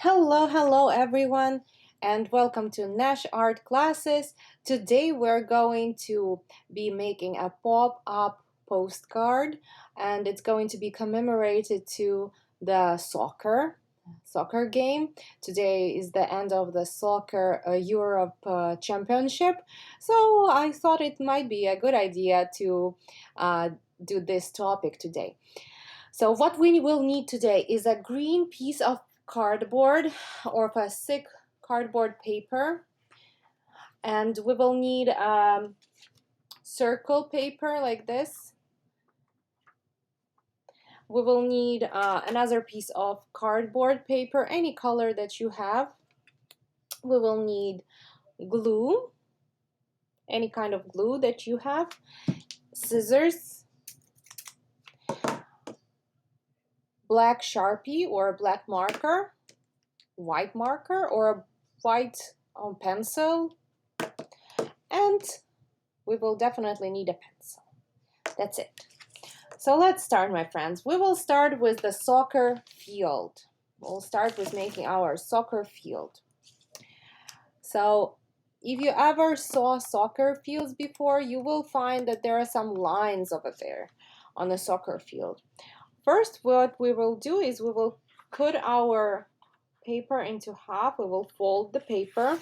Hello everyone, and welcome to Nash Art Classes. Today we're going to be making a pop-up postcard, and it's going to be commemorated to the soccer game. Today is the end of the soccer Europe Championship, so I thought it might be a good idea to do this topic today. So what we will need today is a green piece of cardboard or of a thick cardboard paper, and we will need circle paper like this. We will need another piece of cardboard paper, any color that you have. We will need glue, any kind of glue that you have, scissors, black Sharpie or black marker, white marker or a white pencil, and we will definitely need a pencil. That's it. So let's start, my friends. We will start with the soccer field. We'll start with making our soccer field. So if you ever saw soccer fields before, you will find that there are some lines over there on the soccer field. First, what we will do is we will cut our paper into half. We will fold the paper.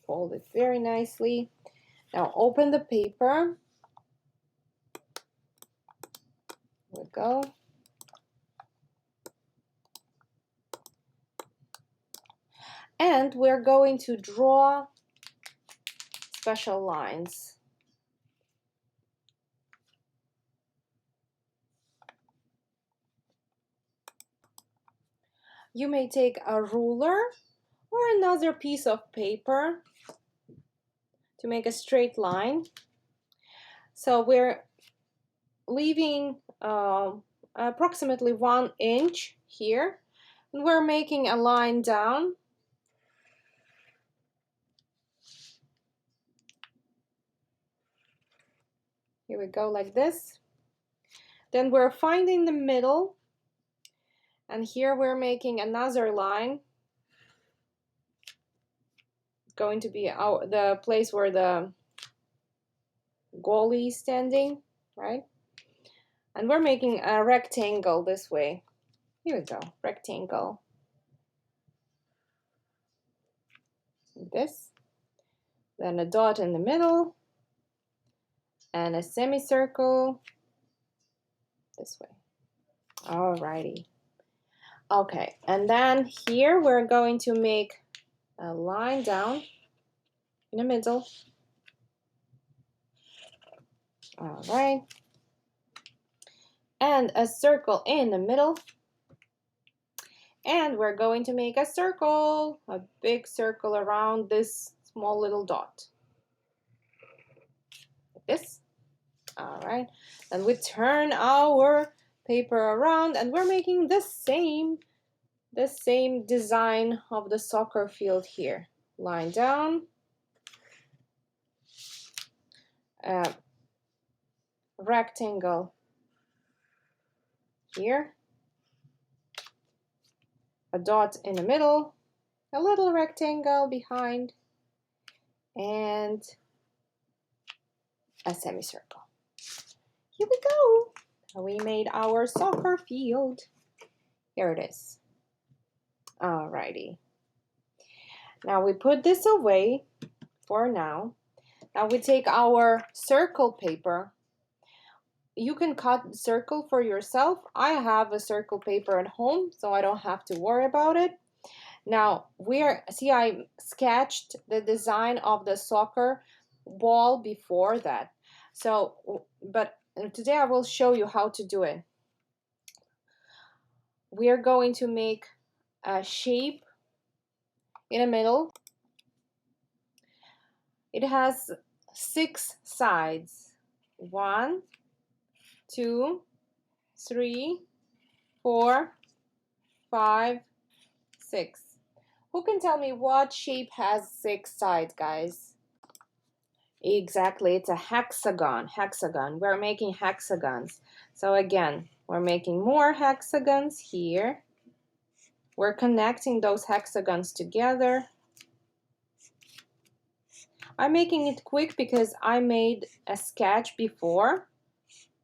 Fold it very nicely. Now open the paper. There we go. And we're going to draw special lines. You may take a ruler or another piece of paper to make a straight line. So we're leaving approximately 1 inch here, and we're making a line down. Here we go, like this. Then we're finding the middle, and here we're making another line. It's going to be the place where the goalie is standing, right? And we're making a rectangle this way. Here we go, rectangle. Like this. Then a dot in the middle, and a semicircle this way. Alrighty. Okay, and then here we're going to make a line down in the middle. All right. And a circle in the middle. And we're going to make a circle, a big circle around this small little dot. Like this. All right. Then we turn our paper around, and we're making the same design of the soccer field here. Line down. Rectangle here, a dot in the middle, a little rectangle behind, and a semicircle. Here we go. We made our soccer field. Here it is. Alrighty. Now we put this away for now. Now we take our circle paper. You can cut circle for yourself. I have a circle paper at home, so I don't have to worry about it. Now, I sketched the design of the soccer ball before that. So, but today I will show you how to do it. We are going to make a shape in the middle. It has 6 sides. 1, 2, 3, 4, 5, 6. Who can tell me what shape has 6 sides, guys? Exactly, it's a hexagon. We're making hexagons. So again, We're making more hexagons here. We're connecting those hexagons together. I'm making it quick because I made a sketch before,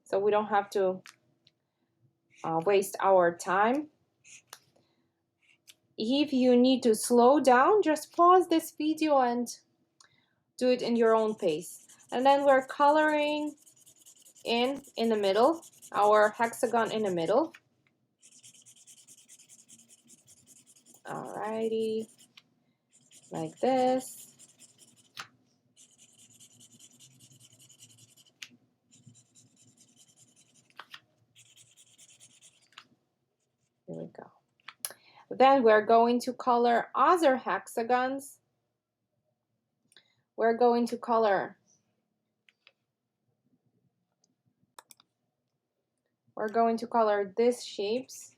so we don't have to waste our time. If you need to slow down, just pause this video and do it in your own pace. And then we're coloring in the middle, our hexagon in the middle. Alrighty, like this. Here we go. Then we're going to color other hexagons. We're going to color these shapes.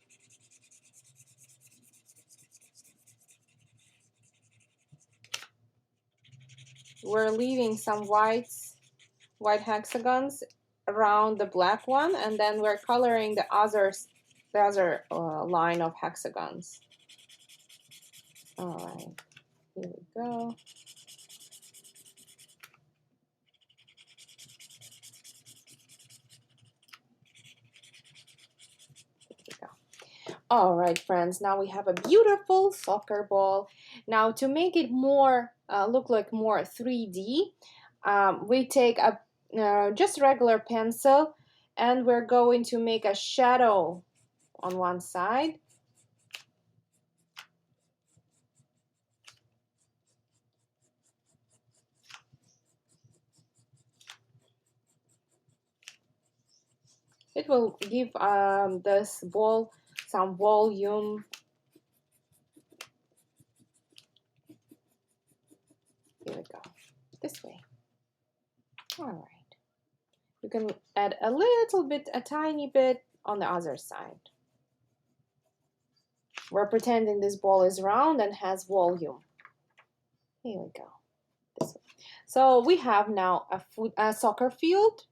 We're leaving some white hexagons around the black one, and then we're coloring the other line of hexagons. All right, here we go. All right, friends, now we have a beautiful soccer ball. Now, to make it more look like more 3D, we take a just regular pencil, and we're going to make a shadow on one side. It will give this ball some volume. Here we go, this way. All right, you can add a little bit, a tiny bit on the other side. We're pretending this ball is round and has volume. Here we go, this way. So we have now a soccer field.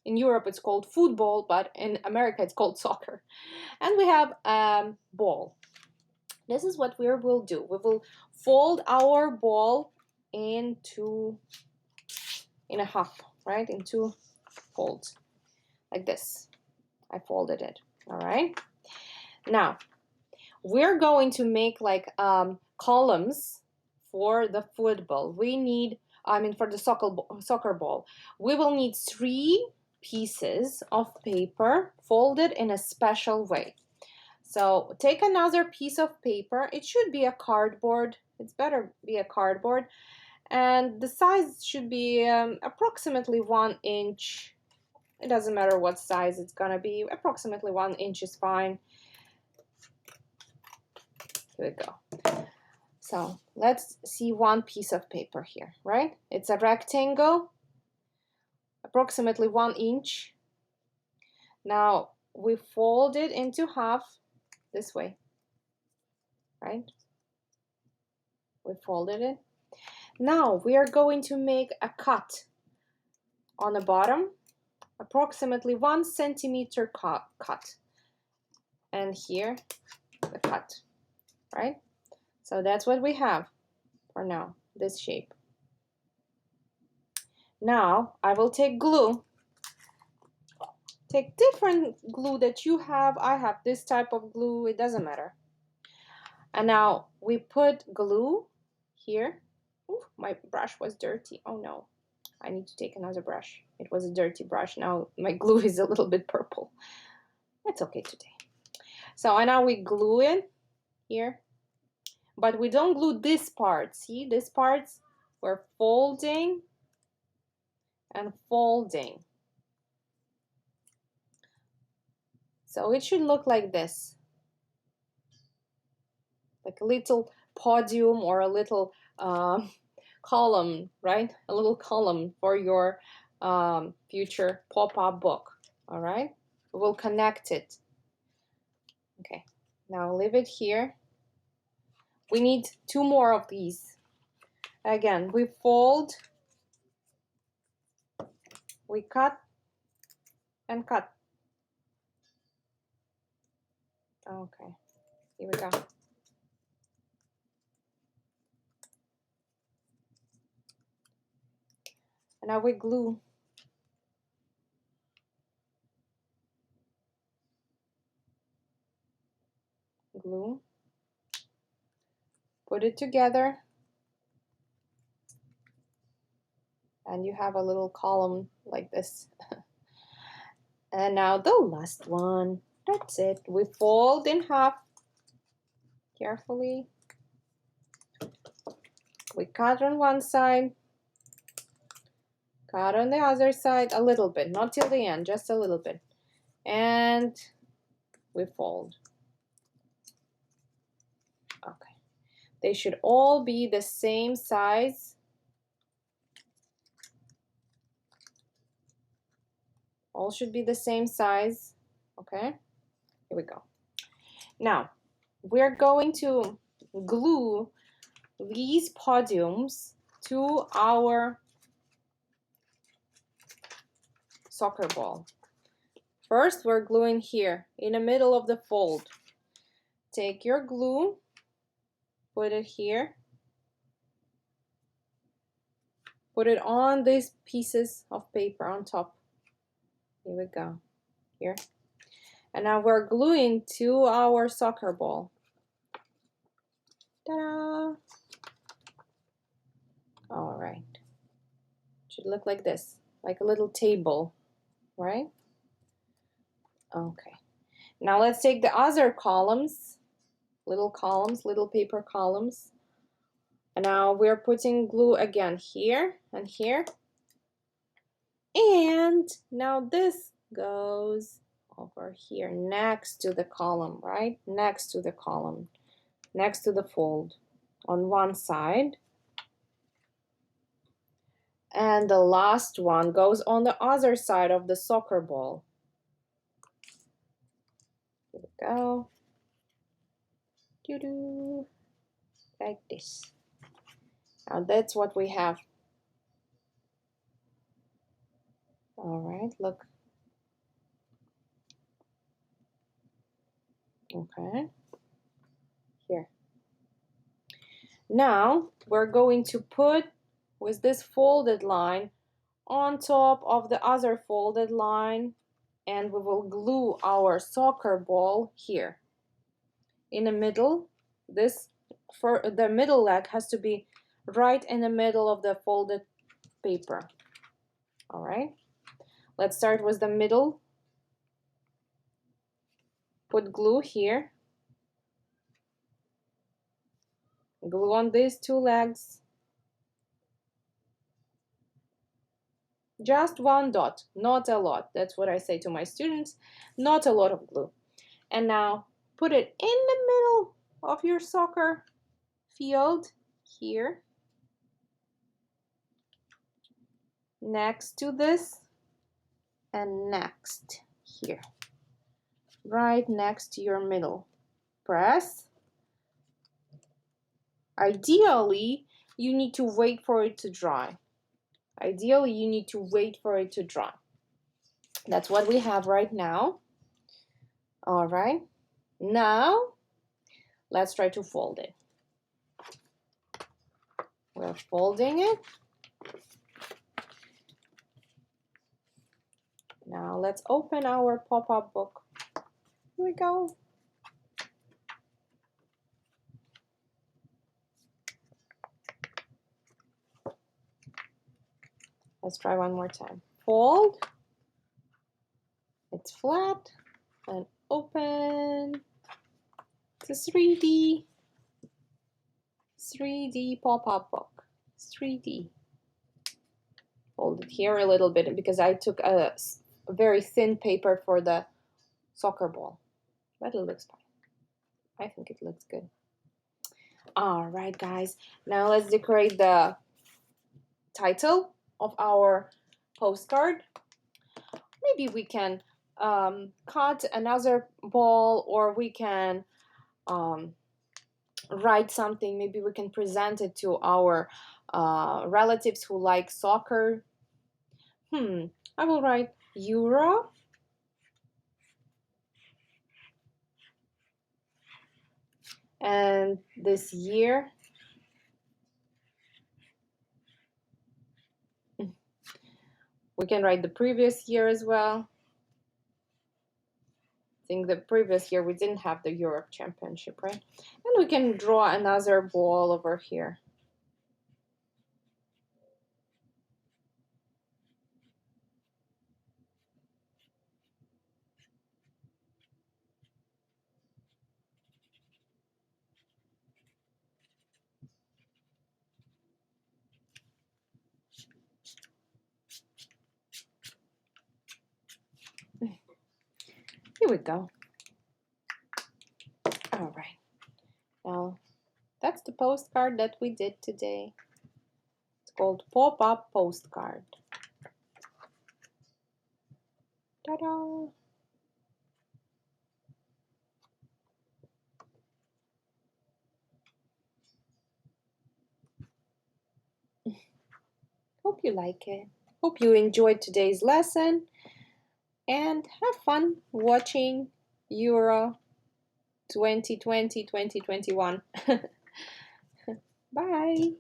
In Europe it's called football, but in America it's called soccer. And we have a ball. This is what we will do. We will fold our ball in a half, right? In two folds, like this. I folded it, all right? Now, we're going to make like columns for the football. We need, for the soccer ball, we will need 3 pieces of paper folded in a special way. So take another piece of paper. It should be a cardboard. It's better be a cardboard. And the size should be approximately 1 inch. It doesn't matter what size it's gonna be. Approximately 1 inch is fine. Here we go. So let's see one piece of paper here, right? It's a rectangle, approximately 1 inch. Now we fold it into half this way, right? We folded it. Now we are going to make a cut on the bottom, approximately 1 centimeter cut. And here, the cut, right? So that's what we have for now, this shape. Now I will take glue. Take different glue that you have. I have this type of glue, it doesn't matter. And now we put glue here. Ooh, my brush was dirty. Oh no, I need to take another brush. It was a dirty brush. Now my glue is a little bit purple. It's okay today. So and now we glue it here, but we don't glue this part. See, this parts we're folding and folding. So it should look like this, like a little podium or a little column, right? A little column for your future pop-up book. All right, we'll connect it. Okay, now leave it here. We need 2 more of these. Again, we fold, we cut and cut. Okay, here we go. And now we glue. Glue. Put it together. And you have a little column like this. And now the last one. That's it. We fold in half carefully. We cut on one side. Cut on the other side a little bit, not till the end, just a little bit. And we fold. Okay. They should all be the same size. All should be the same size. Okay. Here we go. Now, we're going to glue these podiums to our soccer ball. First, we're gluing here in the middle of the fold. Take your glue, put it here, put it on these pieces of paper on top. Here we go, here. And now we're gluing to our soccer ball. Ta-da! All right. Should look like this, like a little table, right? Okay. Now let's take the other columns, little paper columns. And now we're putting glue again here and here. And now this goes over here next to the column, right? Next to the column, next to the fold on one side. And the last one goes on the other side of the soccer ball. Here we go. Doo-doo. Like this. Now that's what we have. All right, look. Okay. Here. Now we're going to put with this folded line on top of the other folded line, and we will glue our soccer ball here in the middle. This for the middle leg has to be right in the middle of the folded paper. All right, let's start with the middle. Put glue here, glue on these two legs. Just one dot, not a lot. That's what I say to my students, not a lot of glue. And now put it in the middle of your soccer field here, next to this, and next here, right next to your middle. Press. Ideally, you need to wait for it to dry. Ideally, you need to wait for it to dry. That's what we have right now. All right, now let's try to fold it. We're folding it. Now let's open our pop-up book. Here we go. Let's try one more time. Fold. It's flat. And open. It's a 3D pop-up book. 3D. Fold it here a little bit because I took a very thin paper for the soccer ball. But it looks fine. I think it looks good. All right, guys. Now let's decorate the title of our postcard. Maybe we can cut another ball, or we can write something. Maybe we can present it to our relatives who like soccer. I will write Euro And this year, we can write the previous year as well. I think the previous year we didn't have the Europe Championship, right? And we can draw another ball over here. Here we go. All right. Now, that's the postcard that we did today. It's called Pop-Up Postcard. Ta-da! Hope you like it. Hope you enjoyed today's lesson and have fun watching Euro 2020-2021. Bye!